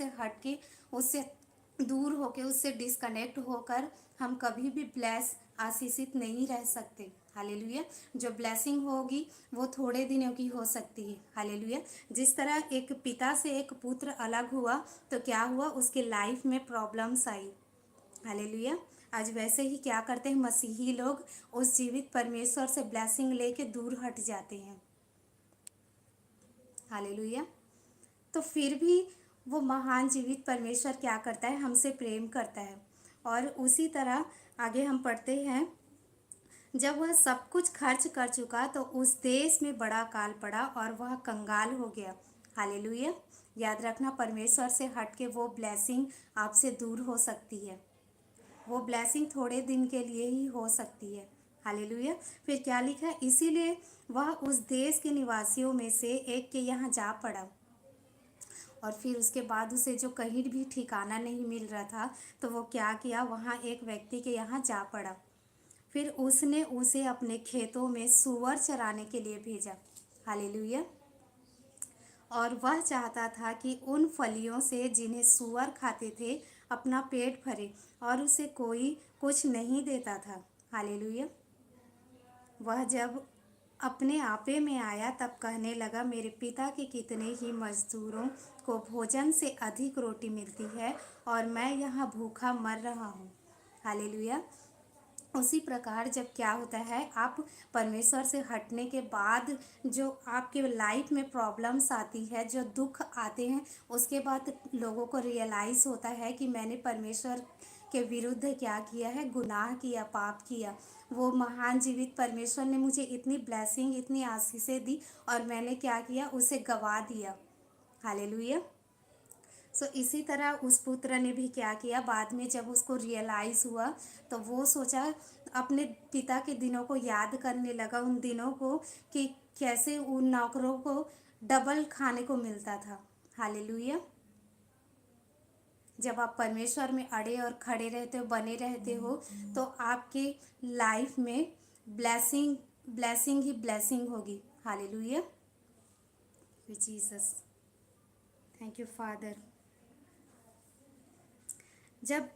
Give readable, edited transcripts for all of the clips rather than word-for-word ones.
से हट के, उससे दूर होके, उससे डिस्कनेक्ट होकर हम कभी भी ब्लेस आशीषित नहीं रह सकते। हालेलुया। जो ब्लेसिंग होगी वो थोड़े दिनों की हो सकती है। हालेलुया। जिस तरह एक पिता से एक पुत्र अलग हुआ तो क्या हुआ, उसके लाइफ में प्रॉब्लम्स आई। हालेलुया। आज वैसे ही क्या करते हैं मसीही लोग, उस जीवित परमेश्वर से ब्लेसिंग लेके दूर हट जाते हैं। हालेलुया। तो फिर भी वो महान जीवित परमेश्वर क्या करता है, हमसे प्रेम करता है। और उसी तरह आगे हम पढ़ते हैं, जब वह सब कुछ खर्च कर चुका तो उस देश में बड़ा अकाल पड़ा और वह कंगाल हो गया। हालेलुया। याद रखना, परमेश्वर से हट के वो ब्लेसिंग आपसे दूर हो सकती है। वो ब्लेसिंग थोड़े दिन के लिए ही हो सकती है। हालेलुया। फिर क्या लिखा है, इसीलिए वह उस देश के निवासियों में से एक के यहाँ जा पड़ा। और फिर उसके बाद उसे जो कहीं भी ठिकाना नहीं मिल रहा था, तो वो क्या किया, वहाँ एक व्यक्ति के यहाँ जा पड़ा। फिर उसने उसे अपने खेतों में सूअर चराने के लिए भेजा। हालेलुया। और वह चाहता था कि उन फलियों से जिन्हें सूअर खाते थे अपना पेट भरे, और उसे कोई कुछ नहीं देता था। हालेलुया। वह जब अपने आपे में आया तब कहने लगा, मेरे पिता के कितने ही मजदूरों को भोजन से अधिक रोटी मिलती है और मैं यहाँ भूखा मर रहा हूँ। हालेलुया। उसी प्रकार जब क्या होता है, आप परमेश्वर से हटने के बाद जो आपके लाइफ में प्रॉब्लम्स आती है, जो दुख आते हैं, उसके बाद लोगों को रियलाइज़ होता है कि मैंने परमेश्वर के विरुद्ध क्या किया है, गुनाह किया, पाप किया। वो महान जीवित परमेश्वर ने मुझे इतनी ब्लेसिंग, इतनी आशीषें दी और मैंने क्या किया, उसे गवा दिया। हालेलुया। सो इसी तरह उस पुत्र ने भी क्या किया, बाद में जब उसको रियलाइज़ हुआ तो वो सोचा, अपने पिता के दिनों को याद करने लगा, उन दिनों को कि कैसे उन नौकरों को डबल खाने को मिलता था। हालेलुया। जब आप परमेश्वर में अड़े और खड़े रहते हो, बने रहते हो, तो आपके लाइफ में ब्लेसिंग ब्लेसिंग ही ब्लेसिंग होगी। Hallelujah. Jesus, thank you father. जब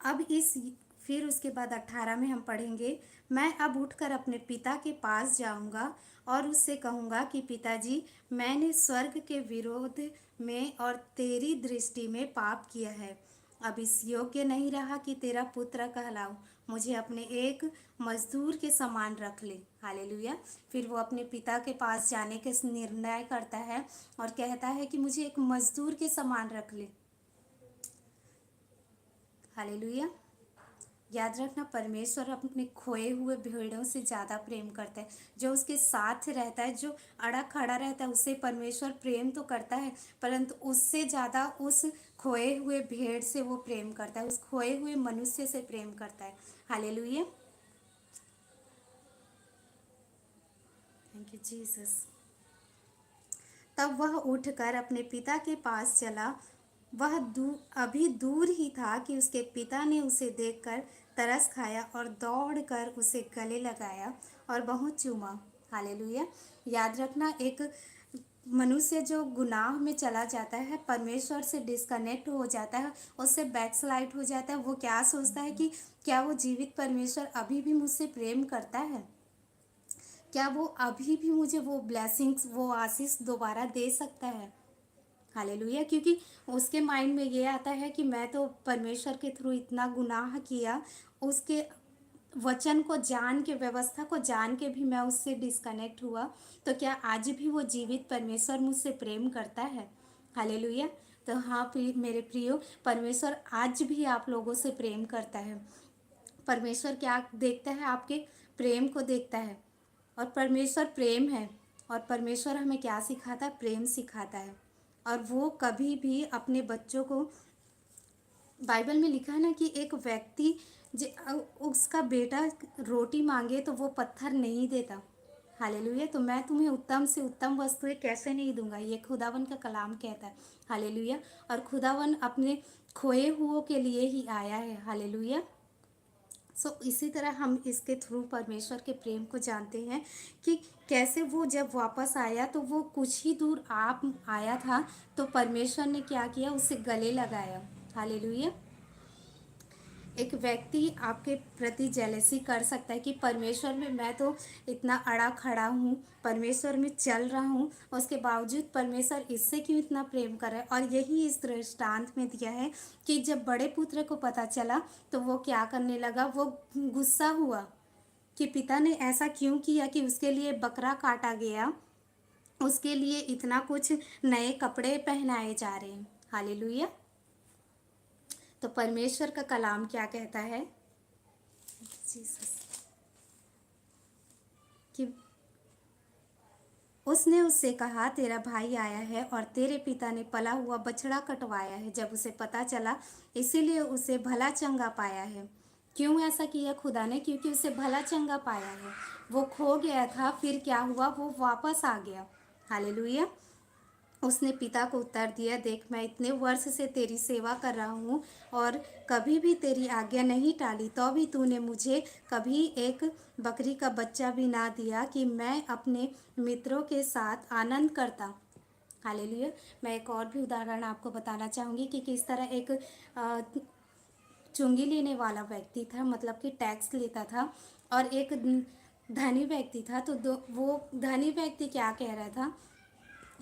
अब इस फिर उसके बाद 18 में हम पढ़ेंगे, मैं अब उठकर अपने पिता के पास जाऊंगा और उससे कहूंगा कि पिताजी, मैंने स्वर्ग के विरोध में और तेरी दृष्टि में पाप किया है। अब इस योग्य नहीं रहा कि तेरा पुत्र कहलाऊं। मुझे अपने एक मजदूर के समान रख ले। हालेलुया। फिर वो अपने पिता के पास जाने के निर्णय करता है और कहता है कि मुझे एक मजदूर के समान रख ले। हालेलुया। याद रखना, परमेश्वर अपने खोए हुए भेड़ों से ज़्यादा प्रेम करता है। जो उसके साथ रहता है, जो अड़ा खड़ा रहता है, उससे परमेश्वर प्रेम तो करता है, परंतु उससे ज़्यादा उस खोए हुए भेड़ से वो प्रेम करता है, उस खोए हुए मनुष्य से प्रेम करता है। हालेलुया। Thank you Jesus. तब वह उठकर अपने पिता के पास चला। वह अभी दूर ही था कि उसके पिता ने उसे देखकर तरस खाया और दौड़कर उसे गले लगाया और बहुत चूमा। हालेलुया। याद रखना, एक मनुष्य जो गुनाह में चला जाता है, परमेश्वर से डिस्कनेक्ट हो जाता है, उससे बैकस्लाइड हो जाता है, वो क्या सोचता है कि क्या वो जीवित परमेश्वर अभी भी मुझसे प्रेम करता है, क्या वो अभी भी मुझे वो ब्लेसिंग्स, वो आशीष दोबारा दे सकता है। हालेलुया। क्योंकि उसके माइंड में ये आता है कि मैं तो परमेश्वर के थ्रू इतना गुनाह किया, उसके वचन को जान के, व्यवस्था को जान के भी मैं उससे डिस्कनेक्ट हुआ, तो क्या आज भी वो जीवित परमेश्वर मुझसे प्रेम करता है। हालेलुया। तो हाँ मेरे प्रियो, परमेश्वर आज भी आप लोगों से प्रेम करता है। परमेश्वर क्या देखता है, आपके प्रेम को देखता है। और परमेश्वर प्रेम है, और परमेश्वर हमें क्या सिखाता है, प्रेम सिखाता है। और वो कभी भी अपने बच्चों को, बाइबल में लिखा है ना कि एक व्यक्ति उसका बेटा रोटी मांगे तो वो पत्थर नहीं देता। हालेलुया। तो मैं तुम्हें उत्तम से उत्तम वस्तुएं कैसे नहीं दूंगा, ये खुदावन का कलाम कहता है। हालेलुया। और खुदावन अपने खोए हुओं के लिए ही आया है। हालेलुया। इसी तरह हम इसके थ्रू परमेश्वर के प्रेम को जानते हैं कि कैसे वो जब वापस आया तो वो कुछ ही दूर आप आया था, तो परमेश्वर ने क्या किया, उसे गले लगाया। हालेलुया। एक व्यक्ति आपके प्रति जेलेसी कर सकता है कि परमेश्वर में मैं तो इतना अड़ा खड़ा हूँ, परमेश्वर में चल रहा हूँ, उसके बावजूद परमेश्वर इससे क्यों इतना प्रेम कर रहा है। और यही इस दृष्टांत में दिया है कि जब बड़े पुत्र को पता चला तो वो क्या करने लगा, वो गुस्सा हुआ कि पिता ने ऐसा क्यों किया कि उसके लिए बकरा काटा गया, उसके लिए इतना कुछ नए कपड़े पहनाए जा रहे हैं। हालेलुया। तो परमेश्वर का कलाम क्या कहता है जीसस, कि उसने उससे कहा तेरा भाई आया है और तेरे पिता ने पला हुआ बछड़ा कटवाया है। जब उसे पता चला, इसीलिए उसे भला चंगा पाया है। क्यों ऐसा किया खुदा ने? क्योंकि उसे भला चंगा पाया है। वो खो गया था, फिर क्या हुआ, वो वापस आ गया। हालेलुया। उसने पिता को उत्तर दिया, देख मैं इतने वर्ष से तेरी सेवा कर रहा हूँ और कभी भी तेरी आज्ञा नहीं टाली, तो भी तूने मुझे कभी एक बकरी का बच्चा भी ना दिया कि मैं अपने मित्रों के साथ आनंद करता। हालेलुया। मैं एक और भी उदाहरण आपको बताना चाहूँगी कि किस तरह एक चुंगी लेने वाला व्यक्ति था, मतलब कि टैक्स लेता था, और एक धनी व्यक्ति था। तो वो धनी व्यक्ति क्या कह रहा था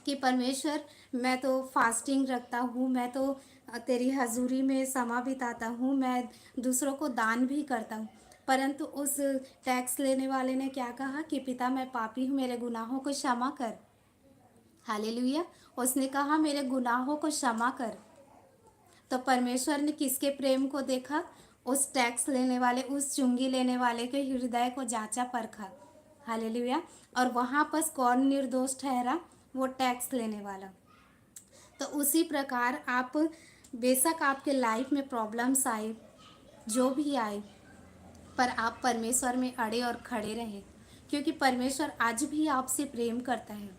कि परमेश्वर मैं तो फास्टिंग रखता हूँ, मैं तो तेरी हजूरी में समय बिताता हूँ, मैं दूसरों को दान भी करता हूँ। परंतु उस टैक्स लेने वाले ने क्या कहा कि पिता मैं पापी हूँ, मेरे गुनाहों को क्षमा कर। हालेलुया। उसने कहा मेरे गुनाहों को क्षमा कर। तो परमेश्वर ने किसके प्रेम को देखा? उस टैक्स लेने वाले, उस चुंगी लेने वाले के हृदय को जांचा परखा। हालेलुया। और वहाँ पर कौन निर्दोष ठहरा? वो टैक्स लेने वाला। तो उसी प्रकार आप, बेशक आपके लाइफ में प्रॉब्लम्स आए, जो भी आए, पर आप परमेश्वर में अड़े और खड़े रहे, क्योंकि परमेश्वर आज भी आपसे प्रेम करता है।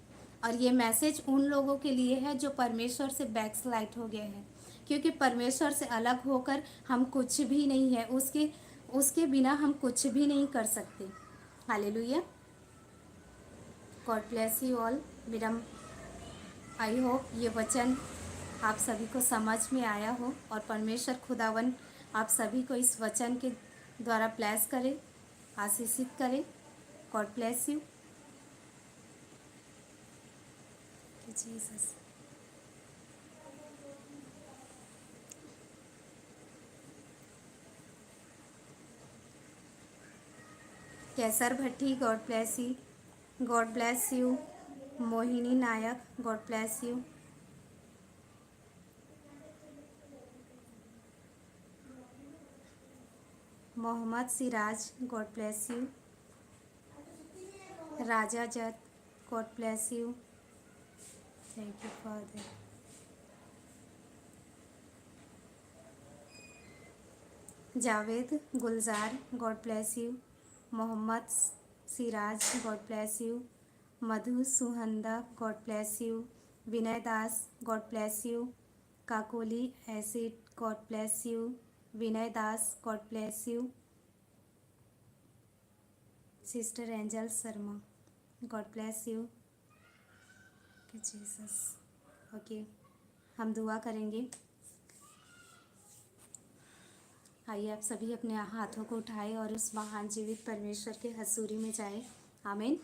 और ये मैसेज उन लोगों के लिए है जो परमेश्वर से बैकस्लाइड हो गए हैं, क्योंकि परमेश्वर से अलग होकर हम कुछ भी नहीं है, उसके उसके बिना हम कुछ भी नहीं कर सकते। Hallelujah. God bless you all. मेरा आई होप ये वचन आप सभी को समझ में आया हो, और परमेश्वर खुदावन आप सभी को इस वचन के द्वारा ब्लेस करे, आशीषित करे। God bless you Jesus. Kaiser Bhatti, God bless you. God bless you. Mohini Nayak, God bless you. Mohammed Siraj, God bless you. Raja Jat, God bless you. Thank you father. Javed Gulzar, God bless you. Mohammed Siraj, God bless you. Madhu Suhanda, God bless you. Vinay Das, God bless you. Kakoli एसिड, God bless you. Vinay Das, God bless you. Sister Angel Sharma, God bless you Jesus. Okay, हम दुआ करेंगे। आइए आप सभी अपने हाथों को उठाएं और उस महान जीवित परमेश्वर के हसूरी में जाएं। आमीन।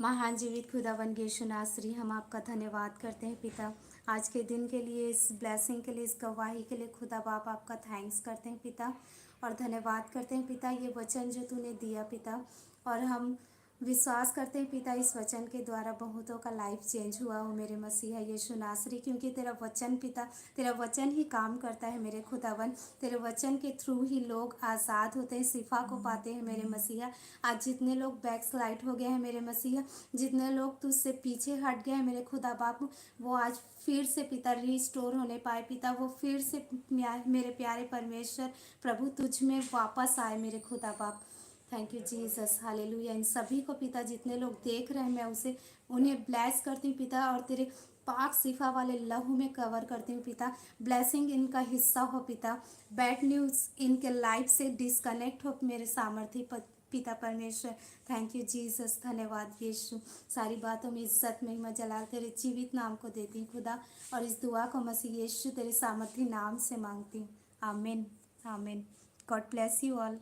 महान जीवित खुदावन यीशु नासरी, हम आपका धन्यवाद करते हैं पिता, आज के दिन के लिए, इस ब्लेसिंग के लिए, इस गवाही के लिए खुदा बाप आपका थैंक्स करते हैं पिता, और धन्यवाद करते हैं पिता ये वचन जो तूने दिया पिता। और हम विश्वास करते हैं पिता, इस वचन के द्वारा बहुतों का लाइफ चेंज हुआ हो मेरे मसीहा यीशु नासरी, क्योंकि तेरा वचन पिता, तेरा वचन ही काम करता है मेरे खुदावन। तेरे वचन के थ्रू ही लोग आज़ाद होते हैं, शिफा को पाते हैं मेरे मसीहा। आज जितने लोग बैक स्लाइड हो गए हैं मेरे मसीहा, जितने लोग तुझसे पीछे हट गए हैं मेरे खुदा बाप, वो आज फिर से पिता रिस्टोर होने पाए पिता, वो फिर से मेरे प्यारे परमेश्वर प्रभु तुझ में वापस आए मेरे खुदा बाप। Thank you Jesus. हालेलुया। इन सभी को पिता, जितने लोग देख रहे हैं, मैं उसे उन्हें ब्लेस करती हूँ पिता, और तेरे पाक शिफा वाले लहू में कवर करती हूँ पिता। ब्लेसिंग इनका हिस्सा हो पिता। बैड न्यूज़ इनके लाइफ से डिस्कनेक्ट हो मेरे सामर्थ्य पिता परमेश्वर। थैंक यू जीसस, धन्यवाद यीशु। सारी बातों में इज्जत महिमा जलाल तेरे जीवित नाम को देती हूँ खुदा, और इस दुआ को मसीह यीशु तेरे सामर्थ्य नाम से मांगती हूँ। आमीन आमीन। God bless you all.